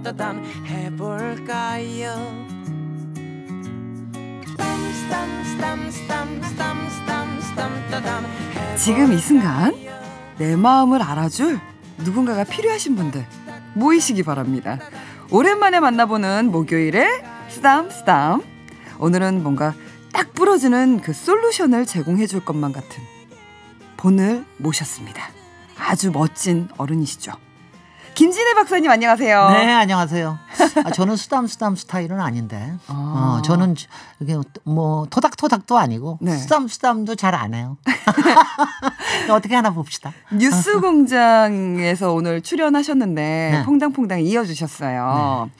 따담 해볼까요? 지금 이 순간 내 마음을 알아줄 누군가가 필요하신 분들 모이시기 바랍니다. 오랜만에 만나보는 목요일에 쓰담쓰담. 오늘은 뭔가 딱 부러지는 그 솔루션을 제공해 줄 것만 같은 분을 모셨습니다. 아주 멋진 어른이시죠. 김진애 박사님 안녕하세요. 네, 안녕하세요. 저는 쓰담쓰담 스타일은 아닌데 저는 이게 뭐 토닥토닥도 아니고 네. 쓰담쓰담도 잘 안 해요. 어떻게 하나 봅시다. 뉴스공장에서 오늘 출연하셨는데 네. 퐁당퐁당 이어주셨어요.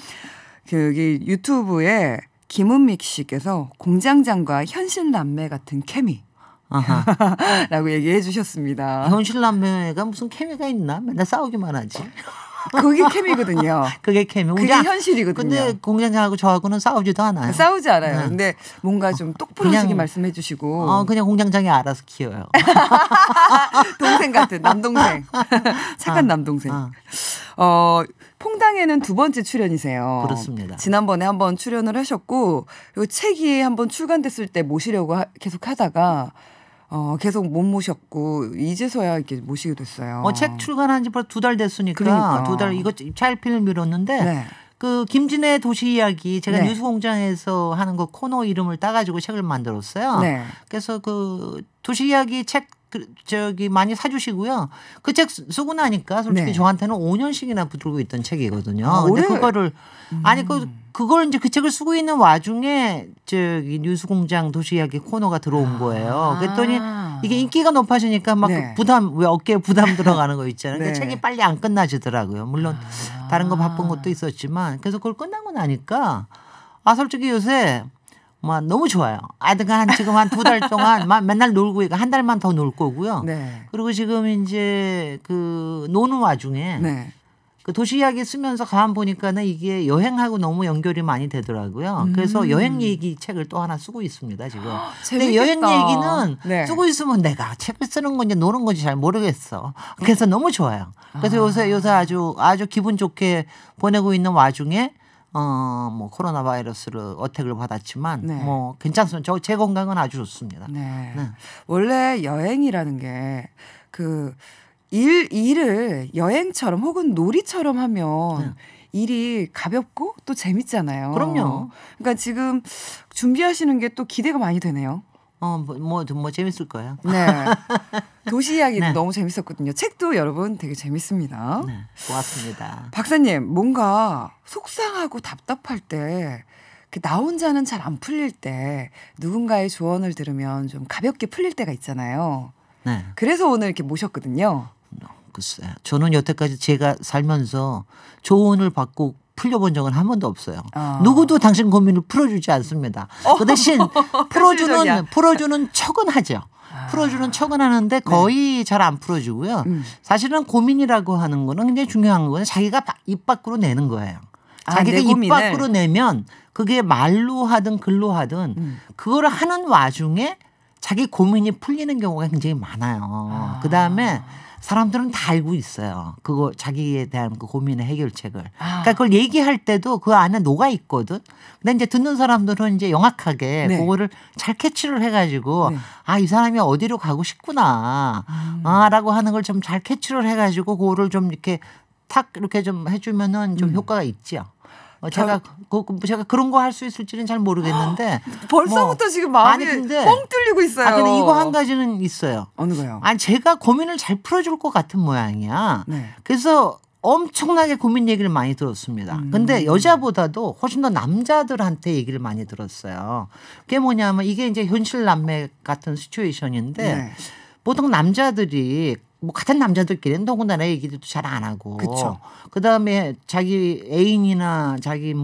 네. 여기 유튜브에 김은믹 씨께서 공장장과 현실남매 같은 케미 라고 얘기해 주셨습니다. 현실남매가 무슨 케미가 있나? 맨날 싸우기만 하지. 그게 케미거든요. 그게 케미. 그게 현실이거든요. 근데 공장장하고 저하고는 싸우지도 않아요. 싸우지 않아요. 네. 근데 뭔가 좀 똑부러지게 말씀해 주시고. 그냥 공장장이 알아서 키워요. 동생 같은 남동생. 착한 남동생. 퐁당에는 두 번째 출연이세요. 그렇습니다. 지난번에 한번 출연을 하셨고 그리고 책이 한번 출간됐을 때 모시려고 계속 하다가 계속 못 모셨고 이제서야 이렇게 모시게 됐어요. 책 출간한 지 벌써 2달 됐으니까 그러니까. 2달 이거 차일피일 미뤘는데 네. 그 김진애 도시 이야기 제가 네. 뉴스공장에서 하는 거 코너 이름을 따가지고 책을 만들었어요. 네. 그래서 그 도시 이야기 책 많이 사주시고요. 그 책 쓰고 나니까 솔직히 네. 저한테는 5년씩이나 붙들고 있던 책이거든요. 근데 그거를 그걸 이제 그 책을 쓰고 있는 와중에 저기 뉴스공장 도시 이야기 코너가 들어온 거예요. 그랬더니 이게 인기가 높아지니까 막 네. 왜 어깨에 부담 들어가는 거 있잖아요. 네. 근데 책이 빨리 안 끝나지더라고요. 물론 다른 거 바쁜 것도 있었지만 그래서 그걸 끝나고 나니까 솔직히 요새 너무 좋아요. 지금 한 2달 동안 맨날 놀고 있고 한 달만 더 놀 거고요. 네. 그리고 지금 이제 그 노는 와중에 네. 그 도시 이야기 쓰면서 가만 보니까는 이게 여행하고 너무 연결이 많이 되더라고요. 그래서 여행 얘기 책을 또 하나 쓰고 있습니다, 지금. 근데 여행 얘기는 네. 쓰고 있으면 내가 책을 쓰는 건지 노는 건지 잘 모르겠어. 그래서 너무 좋아요. 그래서 요새 아주 기분 좋게 보내고 있는 와중에 코로나 바이러스를 어택을 받았지만 네. 괜찮습니다. 제 건강은 아주 좋습니다. 네. 네. 원래 여행이라는 게 일을 여행처럼 혹은 놀이처럼 하면 일이 가볍고 또 재밌잖아요. 그럼요. 그러니까 지금 준비하시는 게 또 기대가 많이 되네요. 재밌을 거예요. 네. 도시 이야기도 네. 너무 재밌었거든요. 책도 여러분 되게 재밌습니다. 네, 고맙습니다. 박사님, 뭔가 속상하고 답답할 때, 나 혼자는 잘 안 풀릴 때 누군가의 조언을 들으면 좀 가볍게 풀릴 때가 있잖아요. 네. 그래서 오늘 이렇게 모셨거든요. 글쎄요. 저는 여태까지 제가 살면서 조언을 받고 풀려본 적은 한 번도 없어요. 누구도 당신 고민을 풀어주지 않습니다. 그 대신 풀어주는 척은 하죠. 풀어주는 척은 하는데 거의 잘 안 풀어주고요. 사실은 고민이라고 하는 거는 굉장히 중요한 거는 자기가 입 밖으로 내는 거예요. 자기가 입 밖으로 내면 그게 말로 하든 글로 하든 그걸 하는 와중에 자기 고민이 풀리는 경우가 굉장히 많아요. 그다음에 사람들은 다 알고 있어요. 그거 자기에 대한 그 고민의 해결책을. 그러니까 그걸 얘기할 때도 그 안에 녹아 있거든. 근데 이제 듣는 사람들은 이제 영악하게 네. 그거를 잘 캐치를 해가지고 네. 이 사람이 어디로 가고 싶구나. 라고 하는 걸 좀 잘 캐치를 해가지고 그거를 좀 이렇게 탁 이렇게 좀 해주면은 좀 효과가 있죠. 제가 그런 거 할 수 있을지는 잘 모르겠는데 벌써부터 지금 마음이 뻥 뚫리고 있어요. 근데 이거 한 가지는 있어요. 어느 거요? 제가 고민을 잘 풀어줄 것 같은 모양이야. 네. 그래서 엄청나게 고민 얘기를 많이 들었습니다. 근데 여자보다도 훨씬 더 남자들한테 얘기를 많이 들었어요. 그게 뭐냐면 이게 이제 현실 남매 같은 시츄에이션인데 네. 보통 남자들이 같은 남자들끼리는 더군다나 얘기도 잘 안 하고. 그쵸. 그다음에 자기 애인이나 자기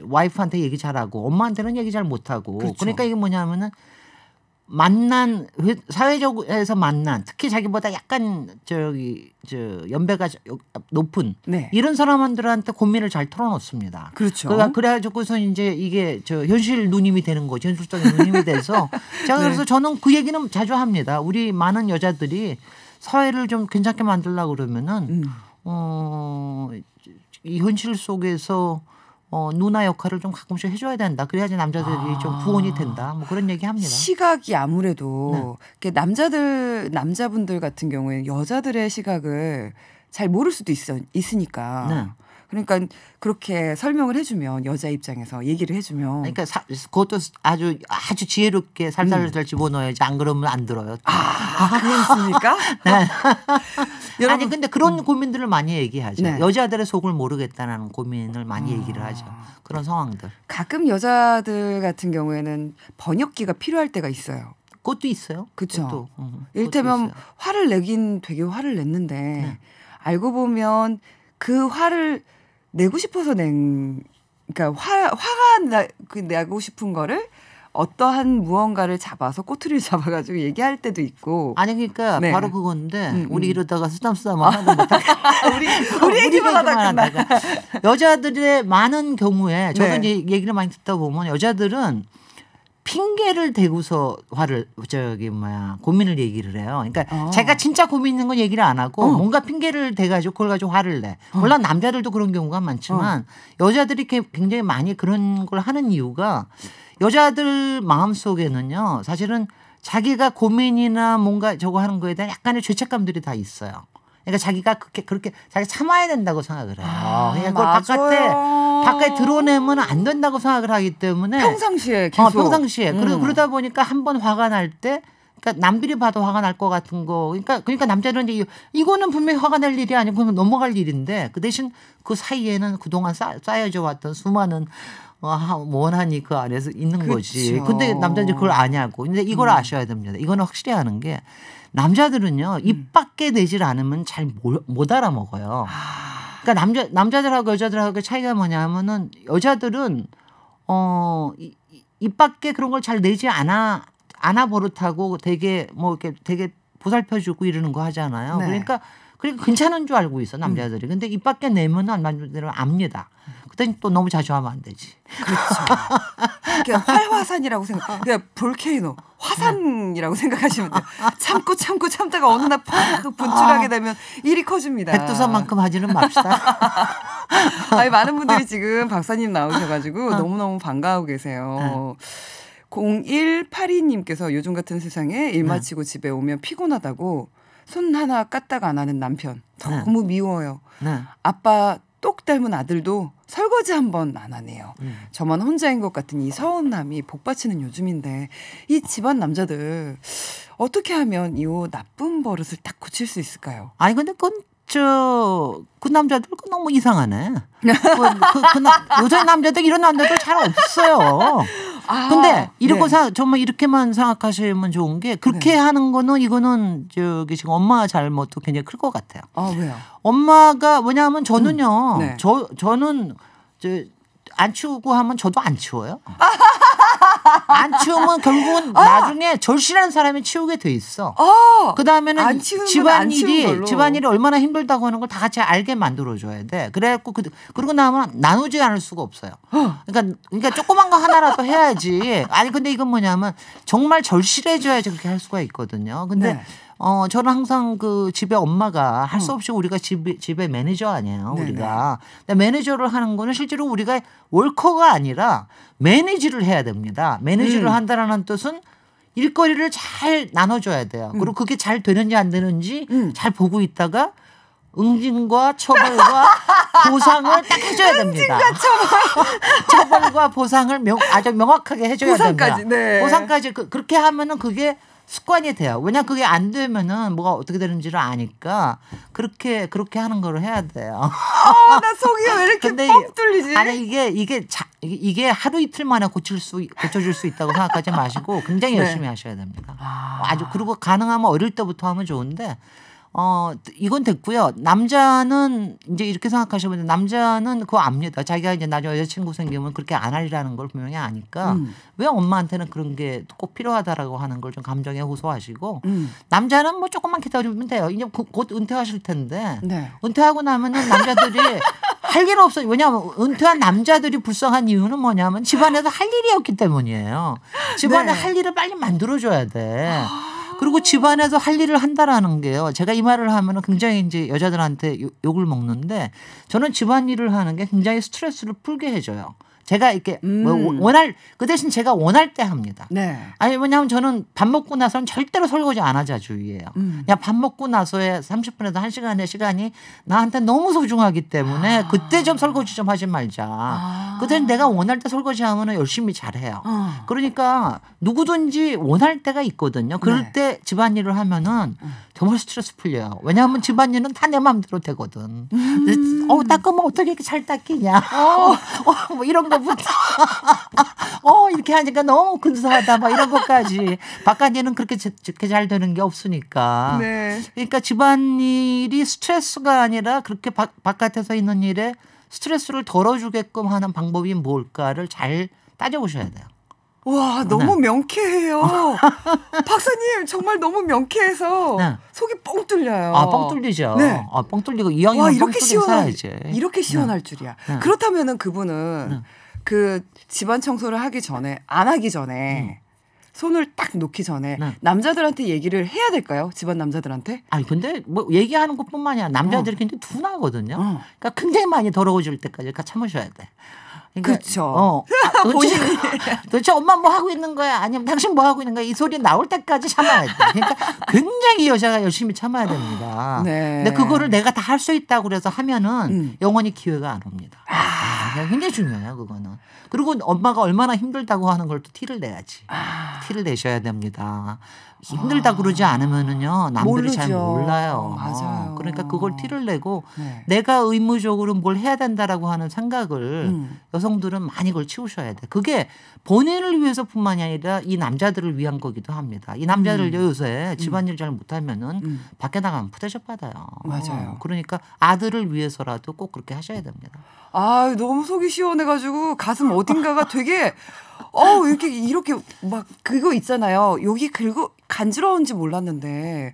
와이프한테 얘기 잘하고 엄마한테는 얘기 잘 못하고. 그쵸. 그러니까 이게 뭐냐면은 사회적에서 만난 특히 자기보다 약간 연배가 높은 네. 이런 사람들한테 고민을 잘 털어놓습니다. 그렇죠. 그래가지고서 이제 이게 현실 누님이 되는 거죠. 현실적인 누님이 돼서 제가 그래서 저는 그 얘기는 자주 합니다. 우리 많은 여자들이 사회를 좀 괜찮게 만들려고 그러면은 이 현실 속에서 누나 역할을 좀 가끔씩 해줘야 된다. 그래야지 남자들이 좀 구원이 된다. 뭐 그런 얘기 합니다. 시각이 아무래도 남자분들 같은 경우에는 여자들의 시각을 잘 모를 수도 있으니까. 네. 그러니까 그렇게 설명을 해주면 여자 입장에서 얘기를 해주면. 그러니까 그것도 아주 지혜롭게 살살 집어넣어야지. 안 그러면 안 들어요. 그렇습니까? 네. 여러분, 아니 근데 그런 고민들을 많이 얘기하죠. 네. 여자들의 속을 모르겠다는 고민을 많이 얘기를 하죠. 그런 상황들. 가끔 여자들 같은 경우에는 번역기가 필요할 때가 있어요. 그것도 있어요. 그렇죠. 이를테면 화를 내긴 되게 화를 냈는데 네. 알고 보면 그 화를 내고 싶어서 그러니까 화가 내고 싶은 거를 어떠한 무언가를 잡아서 꼬투리를 잡아가지고 얘기할 때도 있고. 아니 그러니까 네. 바로 그건데 우리 이러다가 쓰담쓰담 하는 거 우리 얘기만 하다 끝나. 여자들의 많은 경우에 저도 네. 이제 얘기를 많이 듣다 보면 여자들은 핑계를 대고서 고민을 얘기를 해요. 그러니까 자기가 진짜 고민 있는 건 얘기를 안 하고 뭔가 핑계를 대가지고 그걸 가지고 화를 내. 물론 남자들도 그런 경우가 많지만 여자들이 굉장히 많이 그런 걸 하는 이유가 여자들 마음속에는요. 사실은 자기가 고민이나 뭔가 저거 하는 거에 대한 약간의 죄책감들이 다 있어요. 그러니까 자기가 그렇게 자기 참아야 된다고 생각을 해요. 그러니까 그걸 바깥에 드러내면 안 된다고 생각을 하기 때문에 평상시에 계속. 평상시에. 그러다 보니까 한 번 화가 날 때 그러니까 남들이 봐도 화가 날 것 같은 거. 그러니까 남자들은 이제 이거는 분명히 화가 날 일이 아니고 넘어갈 일인데 그 대신 그 사이에는 그동안 쌓여져 왔던 수많은 원한이 그 안에서 있는 거지. 근데 남자들이 그걸 아냐고. 근데 이걸 아셔야 됩니다. 이거는 확실히 아는 게 남자들은요. 입 밖에 내질 않으면 잘 못 알아먹어요. 그러니까 남자들하고 여자들하고 차이가 뭐냐면은 여자들은 입 밖에 그런 걸 잘 내지 않아 버릇하고 되게 되게 보살펴주고 이러는 거 하잖아요. 네. 그러니까 괜찮은 줄 알고 있어 남자들이. 근데 입 밖에 내면은 남자들은 압니다. 그때는 또 너무 자주 하면 안 되지. 그렇죠. 그냥 활화산이라고 그냥 볼케이노 화산이라고 생각하시면 돼요. 참고 참다가 어느 날 팍 분출하게 되면 일이 커집니다. 백두산만큼 하지는 맙시다. 아니, 많은 분들이 지금 박사님 나오셔가지고 너무너무 반가워하고 계세요. 0182님께서 요즘 같은 세상에 일 마치고 집에 오면 피곤하다고 손 하나 까딱 안 하는 남편 너무 미워요. 아빠 똑 닮은 아들도 설거지 한 번 안 하네요. 저만 혼자인 것 같은 이 서운함이 복받치는 요즘인데 이 집안 남자들 어떻게 하면 이 나쁜 버릇을 딱 고칠 수 있을까요? 아니 근데 그 남자들 너무 이상하네. 요새 남자들 이런 남자들 잘 없어요. 근데 정말 이렇게만 생각하시면 좋은 게 그렇게 하는 거는 이거는 지금 엄마 잘못도 굉장히 클 것 같아요. 왜요? 엄마가 왜냐하면 저는요. 네. 저는 안 치우고 하면 저도 안 치워요. 안 치우면 결국은 나중에 절실한 사람이 치우게 돼 있어. 그 다음에는 집안일이 얼마나 힘들다고 하는 걸 다 같이 알게 만들어줘야 돼. 그래갖고 그러고 나면 나누지 않을 수가 없어요. 그러니까 조그만 거 하나라도 해야지. 아니 근데 이건 뭐냐면 정말 절실해져야지 그렇게 할 수가 있거든요. 근데 저는 항상 그 집에 엄마가 할 수 없이 우리가 집에 매니저 아니에요. 우리가. 근데 매니저를 하는 거는 실제로 우리가 월커가 아니라 매니지를 해야 됩니다. 매니지를 한다는 뜻은 일거리를 잘 나눠줘야 돼요. 그리고 그게 잘 되는지 안 되는지 잘 보고 있다가 응징과 처벌과 보상을 딱 해줘야 됩니다. 처벌과 보상을 아주 명확하게 해줘야 됩니다. 보상까지 그렇게 하면은 그게 습관이 돼요. 왜냐 그게 안 되면은 뭐가 어떻게 되는지를 아니까 그렇게 하는 거를 해야 돼요. 나 속이 왜 이렇게 뻥 뚫리지? 아니 이게 하루 이틀 만에 고쳐줄 수 있다고 생각하지 마시고 굉장히 열심히 하셔야 됩니다. 아주 그리고 가능하면 어릴 때부터 하면 좋은데 이건 됐고요. 남자는 이제 이렇게 생각하시면 남자는 그거 압니다. 자기가 이제 나중에 여자친구 생기면 그렇게 안 하리라는 걸 분명히 아니까 왜 엄마한테는 그런 게 꼭 필요하다라고 하는 걸 좀 감정에 호소하시고 남자는 뭐 조금만 기다리면 돼요. 이제 곧 은퇴하실 텐데 은퇴하고 나면은 남자들이 할 일 없어요. 왜냐하면 은퇴한 남자들이 불쌍한 이유는 뭐냐면 집안에서 할 일이 없기 때문이에요. 집안에 할 일을 빨리 만들어줘야 돼. 그리고 집안에서 할 일을 한다라는 게요. 제가 이 말을 하면은 굉장히 이제 여자들한테 욕을 먹는데 저는 집안일을 하는 게 굉장히 스트레스를 풀게 해줘요. 제가 이렇게 그 대신 제가 원할 때 합니다. 네. 아니 왜냐하면 저는 밥 먹고 나서는 절대로 설거지 안 하자 주의예요. 그냥 밥 먹고 나서의 30분에서 1시간의 시간이 나한테 너무 소중하기 때문에 그때 좀 설거지 좀 하지 말자. 그 대신 내가 원할 때 설거지하면 열심히 잘해요. 그러니까 누구든지 원할 때가 있거든요. 그럴 때 집안일을 하면은 정말 스트레스 풀려요. 왜냐하면 집안일은 다 내 마음대로 되거든. 닦으면 어떻게 이렇게 잘 닦이냐. 뭐 이런 거부터 이렇게 하니까 너무 근사하다 막 이런 것까지. 바깥일은 그렇게 잘 되는 게 없으니까. 네. 그러니까 집안일이 스트레스가 아니라 그렇게 바깥에서 있는 일에 스트레스를 덜어주게끔 하는 방법이 뭘까를 잘 따져보셔야 돼요. 와, 너무 명쾌해요. 박사님 정말 너무 명쾌해서 속이 뻥 뚫려요. 뻥 뚫리죠. 네. 뻥 뚫리고 이왕이면 뻥 뚫리고 살아야지. 이렇게 시원할 줄이야. 그렇다면은 그분은 그 집안 청소를 하기 전에 안 하기 전에 손을 딱 놓기 전에 남자들한테 얘기를 해야 될까요? 집안 남자들한테? 아니 근데 뭐 얘기하는 것뿐만이 아니라 남자들이 굉장히 둔하거든요. 그러니까 굉장히 많이 더러워질 때까지 참으셔야 돼. 그러니까, 그렇죠. 도대체 엄마 뭐 하고 있는 거야? 아니면 당신 뭐 하고 있는 거야? 이 소리 나올 때까지 참아야 돼. 그러니까 굉장히 여자가 열심히 참아야 됩니다. 네. 근데 그거를 내가 다 할 수 있다고 그래서 하면은 영원히 기회가 안 옵니다. 굉장히 중요해요, 그거는. 그리고 엄마가 얼마나 힘들다고 하는 걸 또 티를 내야지. 티를 내셔야 됩니다. 힘들다 그러지 않으면은요 남들이 모르죠. 잘 몰라요. 맞아요. 그러니까 그걸 티를 내고 내가 의무적으로 뭘 해야 된다라고 하는 생각을 여성들은 많이 걸 치우셔야 돼. 그게 본인을 위해서뿐만이 아니라 이 남자들을 위한 거기도 합니다. 이 남자들 요새 집안일 잘 못하면은 밖에 나가면 푸대접 받아요. 맞아요. 그러니까 아들을 위해서라도 꼭 그렇게 하셔야 됩니다. 너무 속이 시원해가지고 가슴 어딘가가 되게 이렇게 막 그거 있잖아요. 여기 간지러운지 몰랐는데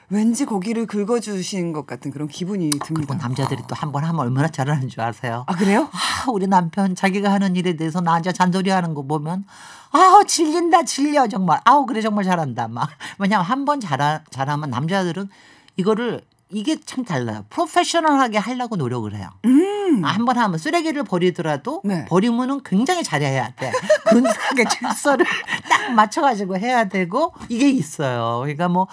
왠지 거기를 긁어주신 것 같은 그런 기분이 듭니다. 남자들이 또 한 번 하면 얼마나 잘하는 줄 아세요? 그래요? 우리 남편 자기가 하는 일에 대해서 나한테 잔소리하는 거 보면 질린다 질려 정말. 그래 정말 잘한다 막. 왜냐하면 한 번 잘하면 남자들은 이게 참 달라요. 프로페셔널하게 하려고 노력을 해요. 한 번 하면 쓰레기를 버리더라도 버리면은 굉장히 잘해야 돼. 근사하게 질서를 딱 맞춰가지고 해야 되고 이게 있어요. 그러니까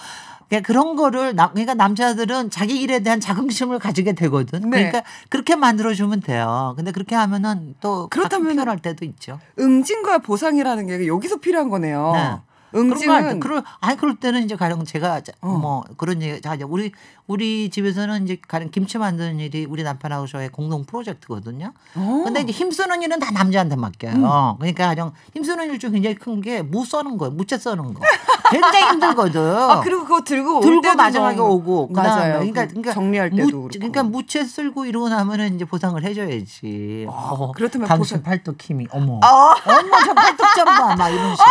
그런 거를 그러니까 남자들은 자기 일에 대한 자긍심을 가지게 되거든. 그러니까 그렇게 만들어주면 돼요. 근데 그렇게 하면은 또 그렇다면 피곤할 때도 있죠. 응징과 보상이라는 게 여기서 필요한 거네요. 응징은 그럴 때는 이제 가령 제가 뭐 그런 얘기 우리 집에서는 이제 가령 김치 만드는 일이 우리 남편하고 저의 공동 프로젝트거든요. 근데 이제 힘쓰는 일은 다 남자한테 맡겨요. 그러니까 가령 힘쓰는 일 중 굉장히 큰 게 무 써는 거예요. 무채 써는 거. 굉장히 힘들거든. 그리고 그거 들고 마지막에 오고 맞아요. 그러니까 정리할 때도 그러니까 무채 쓸고 이러고 나면은 이제 보상을 해줘야지. 그렇다면 당신 팔뚝 힘이 어머 저 팔뚝 좀 봐 막 이런 식으로.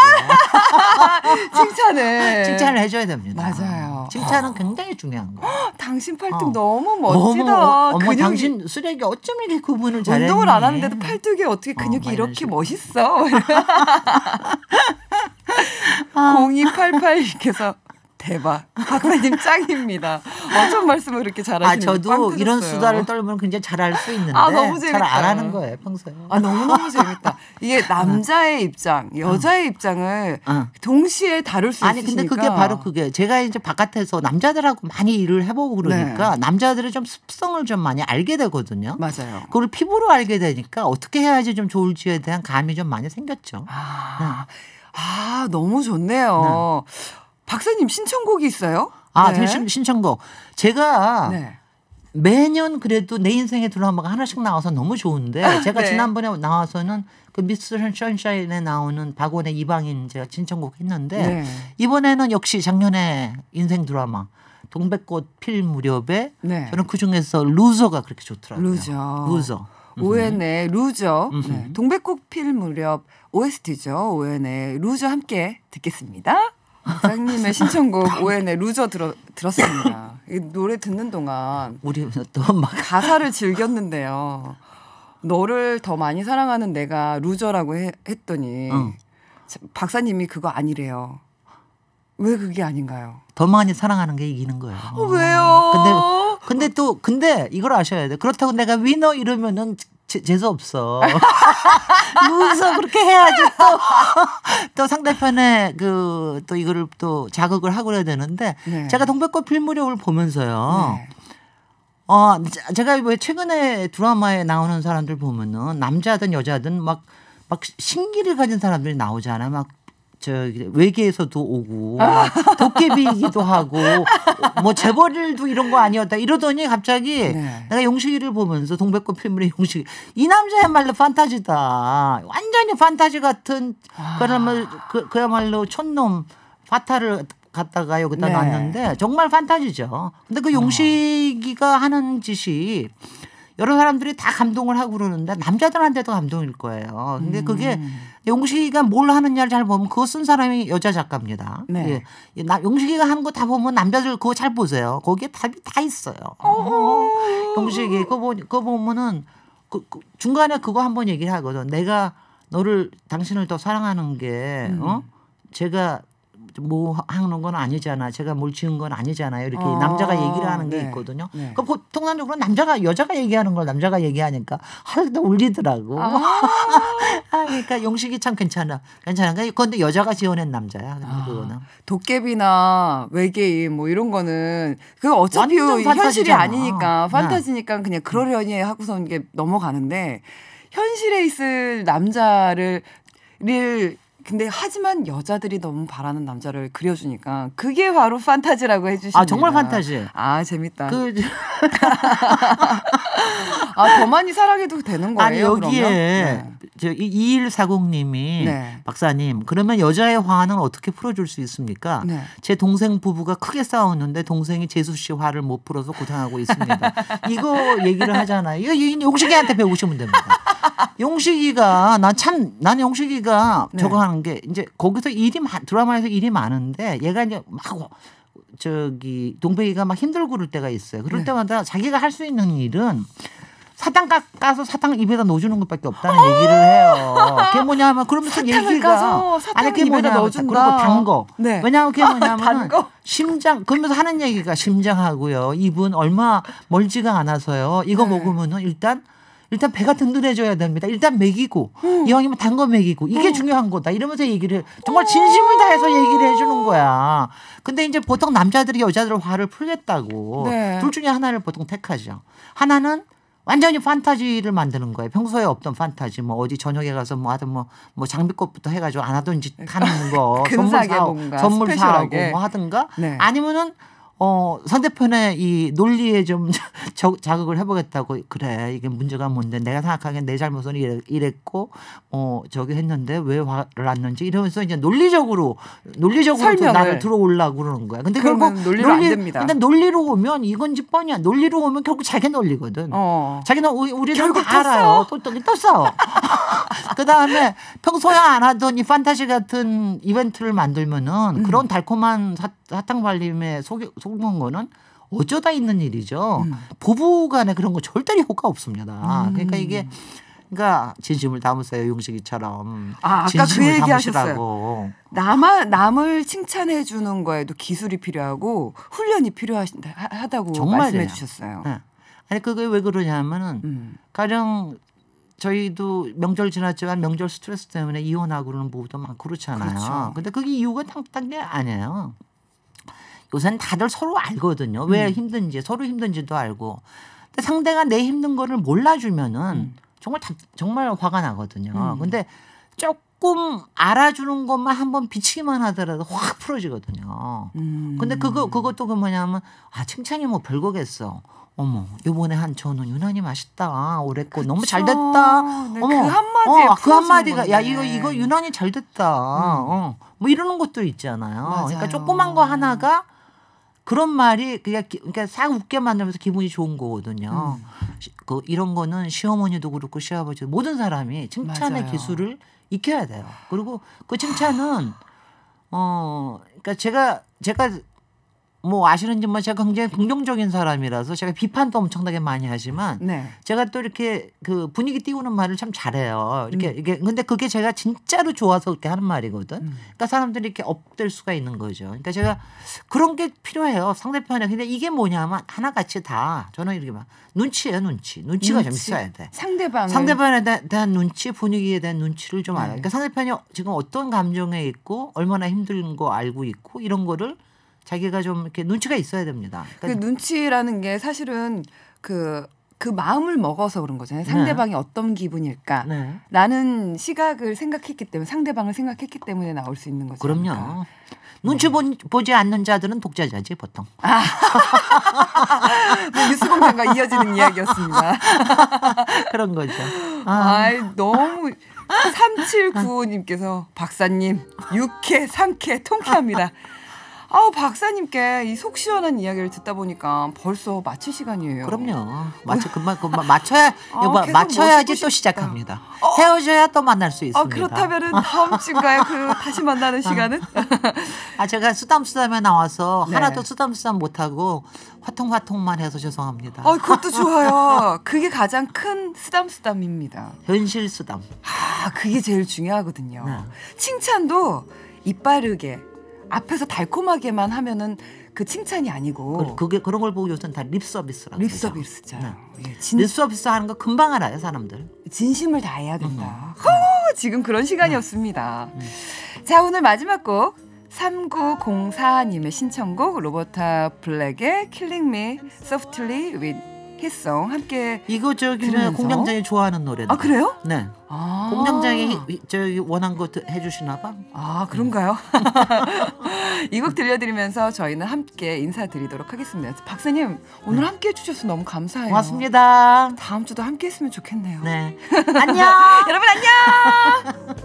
칭찬을 해줘야 됩니다. 맞아요. 칭찬은 굉장히 중요한 거. 당신 팔뚝 너무 멋지다. 어머 당신 쓰레기 어쩜 이렇게 구분을 잘했니. 운동을 안 하는데도 팔뚝에 어떻게 근육이 이렇게 멋있어. 0288님께서 대박. 박사님 짱입니다. 어떤 말씀을 그렇게 잘하시는지. 저도 이런 수다를 떨면 굉장히 잘할 수 있는데 너무 재밌다. 잘 안 하는 거예요 평소에. 너무너무 재밌다. 이게 남자의 입장, 여자의 입장을 동시에 다룰 수 있으니까. 근데 그게 바로 그게 제가 이제 바깥에서 남자들하고 많이 일을 해보고 그러니까 남자들의 좀 습성을 좀 많이 알게 되거든요. 맞아요. 그걸 피부로 알게 되니까 어떻게 해야지 좀 좋을지에 대한 감이 좀 많이 생겼죠. 너무 좋네요. 박사님 신청곡이 있어요? 신청곡. 제가 매년 그래도 내 인생의 드라마가 하나씩 나와서 너무 좋은데 제가 지난번에 나와서는 그 미스 선샤인에 나오는 박원의 이방인 제가 신청곡 했는데 이번에는 역시 작년에 인생 드라마 동백꽃 필 무렵에 저는 그중에서 루저가 그렇게 좋더라고요. 루저. 오웬의 루저. 동백꽃 필 무렵 OST죠. 오웬의 루저 함께 듣겠습니다. 박사님의 신청곡 오웬의 루저 들었습니다. 이 노래 듣는 동안 우리 또 막 가사를 즐겼는데요. 너를 더 많이 사랑하는 내가 루저라고 했더니 박사님이 그거 아니래요. 왜 그게 아닌가요? 더 많이 사랑하는 게 이기는 거예요. 왜요? 근데 이걸 아셔야 돼. 그렇다고 내가 위너 이러면은 재수 없어. 무서 그렇게 해야지 또 상대편에 또 이거를 또 자극을 하고 그래야 되는데 네. 제가 동백꽃 필 무렵을 보면서요. 네. 제가 왜 최근에 드라마에 나오는 사람들 보면은 남자든 여자든 막 신기를 가진 사람들이 나오잖아요. 막 외계에서도 오고 도깨비이기도 하고 뭐 재벌도 이런 거 아니었다 이러더니 갑자기 네. 내가 용식이를 보면서 동백꽃 필물의 용식이 이 남자야말로 판타지다. 완전히 판타지 같은 그야말로 촌놈 파타를 갖다가 여기다 네. 놨는데 정말 판타지죠. 근데 그 용식이가 하는 짓이 여러 사람들이 다 감동을 하고 그러는데 남자들한테도 감동일 거예요. 근데 그게 용식이가 뭘 하느냐를 잘 보면 그거 쓴 사람이 여자 작가입니다. 네. 예. 용식이가 하는 거 다 보면 남자들 그거 잘 보세요. 거기에 답이 다 있어요. 용식이 그거 보면은 중간에 그거 한번 얘기를 하거든. 내가 당신을 더 사랑하는 게 제가 뭐 하는 건 아니잖아. 제가 뭘 지은 건 아니잖아요. 이렇게 남자가 얘기를 하는 게 네. 있거든요. 네. 그러니까 통상적으로 여자가 얘기하는 걸 남자가 얘기하니까 하루도 울리더라고. 그러니까 용식이 참 괜찮아. 그런데 여자가 지어낸 남자야. 그거는. 도깨비나 외계인 뭐 이런 거는 그거 어차피 현실이 판타지잖아. 아니니까 판타지니까 그냥 그러려니 하고서 이게 넘어가는데 현실에 있을 남자를 근데 하지만 여자들이 너무 바라는 남자를 그려주니까 그게 바로 판타지라고 해주십니다. 정말 판타지. 재밌다. 더 많이 사랑해도 되는 거예요? 아니 여기에 네. 2140님이 네. 박사님 그러면 여자의 화는 어떻게 풀어줄 수 있습니까? 네. 제 동생 부부가 크게 싸웠는데 동생이 재수 씨 화를 못 풀어서 고생하고 있습니다. 이거 얘기를 하잖아요. 이거 용식이한테 배우시면 됩니다. 용식이가 난 용식이가 네. 저거 하는 게 이제 거기서 드라마에서 일이 많은데 얘가 이제 막 동백이가 막 힘들고 그럴 때가 있어요. 그럴 네. 때마다 자기가 할 수 있는 일은 사탕 깎아서 사탕 입에다 넣어주는 것밖에 없다는 얘기를 해요. 그게 뭐냐면 그러면서 얘기가 사탕을 입에다 넣어준다. 그리고 단 거. 네. 왜냐하면 그게 뭐냐면 거? 심장 그러면서 하는 얘기가 심장하고요. 입은 얼마 멀지가 않아서요. 이거 네. 먹으면은 일단 배가 든든해져야 됩니다. 일단 먹이고 이왕이면 단 거 먹이고 이게 중요한 거다. 이러면서 얘기를 정말 진심을 다해서 얘기를 해주는 거야. 근데 이제 보통 남자들이 여자들 화를 풀겠다고 네. 둘 중에 하나를 보통 택하죠. 하나는 완전히 판타지를 만드는 거예요. 평소에 없던 판타지. 뭐 어디 저녁에 가서 뭐 하든 뭐 장미꽃부터 해가지고 안 하던 짓 하는 거 선물 사오고 뭐 하든가 네. 아니면은 상대편의 이 논리에 좀 자극을 해보겠다고 그래 이게 문제가 뭔데 내가 생각하기엔 내 잘못은 이랬고 저기 했는데 왜 화를 났는지 이러면서 이제 논리적으로 나를 들어오려고 그러는 거야. 근데 결국 논리로 안 됩니다. 근데 논리로 오면 이건 뻔이야. 논리로 오면 결국 자기 논리거든. 자기는 우리는 다 알아요. 또 싸워. 그다음에 평소에 안 하던 이 판타지 같은 이벤트를 만들면은 그런 달콤한 사탕 발림에 속는 거는 어쩌다 있는 일이죠. 부부간에 그런 거 절대 효과 없습니다. 그러니까 진심을 담으세요. 용식이처럼. 아까 진심을 그 얘기 담으시라고. 하셨어요. 남을 칭찬해 주는 거에도 기술이 필요하고 훈련이 필요하다고 말씀해 주셨어요. 네. 아니 그게 왜 그러냐면은 가령 저희도 명절 지났지만 명절 스트레스 때문에 이혼하고 그러는 부부도 많고 그렇잖아요. 그렇죠. 근데 그게 이유가 딴 게 아니에요. 요새는 다들 서로 알거든요. 왜 힘든지 서로 힘든지도 알고. 근데 상대가 내 힘든 거를 몰라주면은 정말 화가 나거든요. 근데 조금 알아주는 것만 한번 비치기만 하더라도 확 풀어지거든요. 근데 그것도 뭐냐면 칭찬이 뭐 별거겠어. 어머, 요번에 한 저는 유난히 맛있다. 올해꽃 너무 잘 됐다. 네, 어머, 그 한마디가 야 이거 유난히 잘 됐다. 뭐 이러는 것도 있잖아요. 맞아요. 그러니까 조그만 거 하나가 그런 말이 그러니까 싹 웃게 만들면서 기분이 좋은 거거든요. 이런 거는 시어머니도 그렇고 시아버지도 모든 사람이 칭찬의 맞아요. 기술을 익혀야 돼요. 그리고 그 칭찬은 그러니까 제가 뭐 아시는지 뭐 제가 굉장히 긍정적인 사람이라서 제가 비판도 엄청나게 많이 하지만 네. 제가 또 이렇게 그 분위기 띄우는 말을 참 잘해요. 이렇게 이게 근데 그게 제가 진짜로 좋아서 그렇게 하는 말이거든. 그러니까 사람들이 이렇게 업될 수가 있는 거죠. 그러니까 제가 그런 게 필요해요. 상대편에. 근데 이게 뭐냐면 하나같이 다 저는 이렇게 막 눈치예요. 눈치가 좀 있어야 돼. 상대방에 대한 눈치, 분위기에 대한 눈치를 좀 알아요. 그러니까 상대편이 지금 어떤 감정에 있고 얼마나 힘든 거 알고 있고 이런 거를 자기가 좀 이렇게 눈치가 있어야 됩니다. 그러니까 그 눈치라는 게 사실은 그 마음을 먹어서 그런 거잖아요. 상대방이 네. 어떤 기분일까. 네. 라는 시각을 생각했기 때문에 상대방을 생각했기 때문에 나올 수 있는 거죠. 그럼요. 그러니까. 눈치 보지 않는 자들은 독자자지 보통. 뉴스공장과 이어지는 이야기였습니다. 그런 거죠. 너무 3795님께서 박사님 유쾌 상쾌 통쾌합니다. 박사님께 이 속 시원한 이야기를 듣다 보니까 벌써 마칠 시간이에요. 그럼요. 금방 맞춰야지 또 시작합니다. 헤어져야 또 만날 수 있습니다. 그렇다면은 다음 주인가요? 다시 만나는 시간은? 제가 쓰담쓰담에 나와서 네. 하나도 쓰담쓰담 못하고 화통화통만 해서 죄송합니다. 그것도 좋아요. 그게 가장 큰 쓰담쓰담입니다. 현실 쓰담. 그게 제일 중요하거든요. 네. 칭찬도 이빠르게 앞에서 달콤하게만 하면은 그 칭찬이 아니고 그런 걸 보고 요새는 다 립서비스라고 립서비스죠. 네. 립서비스 하는 거 금방 알아요 사람들. 진심을 다해야 된다. 지금 그런 시간이었습니다. 자 오늘 마지막 곡 3904님의 신청곡 로버타 블랙의 Killing Me Softly with His Song 함께 이거 공장장이 좋아하는 노래인데. 그래요? 네. 공장장이 원한 거 해주시나 봐. 그런가요? 이 곡 들려드리면서 저희는 함께 인사드리도록 하겠습니다. 박사님 오늘 함께 해주셔서 너무 감사해요. 고맙습니다. 다음 주도 함께 했으면 좋겠네요. 네. 안녕. 여러분 안녕.